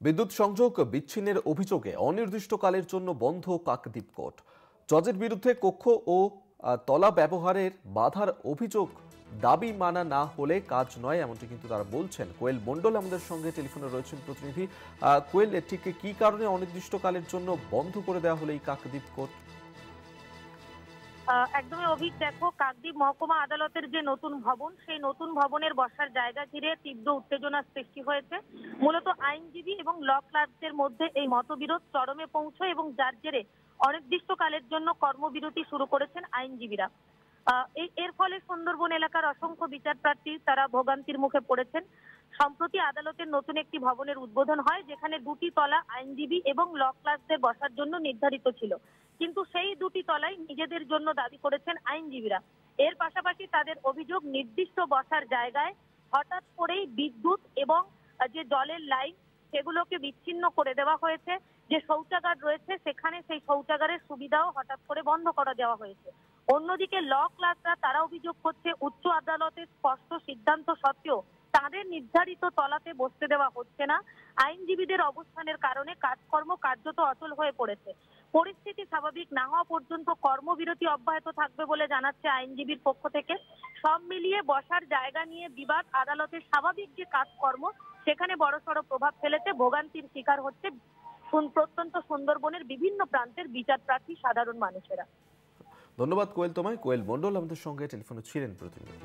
বিদ্যুৎ সংযোগ বিচ্ছিন্নের অভিযোগে অনির্দিষ্টকালের জন্য বন্ধ কাকদ্বীপ কোর্ট। জজের বিরুদ্ধে কক্ষ ও তলা ব্যবহারের বাধার অভিযোগ দাবি মানা না হলে কাজ নয়, এমনটি কিন্তু তারা বলছেন। কোয়েল মণ্ডল আমাদের সঙ্গে টেলিফোনে রয়েছেন প্রতিনিধি। কোয়েল, ঠিক কি কারণে অনির্দিষ্টকালের জন্য বন্ধ করে দেওয়া হলো এই কাকদ্বীপ কোর্ট? একদমই অভিক, দেখো, কাকদ্বীপ মহকুমা আদালতের যে নতুন ভবন, সেই নতুন ভবনের বসার জায়গা ঘিরে তীব্র উত্তেজনার সৃষ্টি হয়েছে। মূলত আইনজীবী এবং ল ক্লার্কদের মধ্যে এই মতবিরোধ চরমে পৌঁছয় এবং যার জেরে অনির্দিষ্টকালের জন্য কর্মবিরতি শুরু করেছেন আইনজীবীরা। এর ফলে সুন্দরবন এলাকার অসংখ্য বিচার প্রার্থী তারা ভোগান্তির মুখে পড়েছেন। সম্প্রতি আদালতের নতুন একটি ভবনের উদ্বোধন হয়, যেখানে দুটি তলা আইনজীবী এবং ল ক্লার্কদের বসার জন্য নির্ধারিত ছিল, কিন্তু সেই দুটি তলাই নিজেদের জন্য দাবি করেছেন আইনজীবীরা। এর পাশাপাশি তাদের অভিযোগ, নির্দিষ্ট বসার জায়গায় হঠাৎ করেই বিদ্যুৎ এবং যে জলের লাইন সেগুলোকে বিচ্ছিন্ন করে দেওয়া হয়েছে। যে শৌচাগার রয়েছে সেখানে সেই শৌচাগারের সুবিধাও হঠাৎ করে বন্ধ করে দেওয়া হয়েছে। অন্যদিকে ল ক্লার্করা তারা অভিযোগ করছে, উচ্চ আদালতের স্পষ্ট সিদ্ধান্ত সত্ত্বেও তাদের নির্ধারিত তলাতে বসতে দেওয়া হচ্ছে না। আইনজীবীদের অবস্থানের কারণে কাজকর্ম কার্যত অচল হয়ে পড়েছে। পরিস্থিতি স্বাভাবিক না হওয়া পর্যন্ত কর্মবিরতি অব্যাহত থাকবে বলে জানাচ্ছে আইনজীবীর পক্ষ থেকে। সব মিলিয়ে বসার জায়গা নিয়ে বিবাদ আদালতের স্বাভাবিক যে কাজকর্ম সেখানে বড়সড় প্রভাব ফেলেছে। ভোগান্তির শিকার হচ্ছে প্রত্যন্ত সুন্দরবনের বিভিন্ন প্রান্তের বিচার প্রার্থী সাধারণ মানুষেরা। ধন্যবাদ কোয়েল তোমায়। কোয়েল মণ্ডল আমাদের সঙ্গে টেলিফোনে ছিলেন প্রতিনিধি।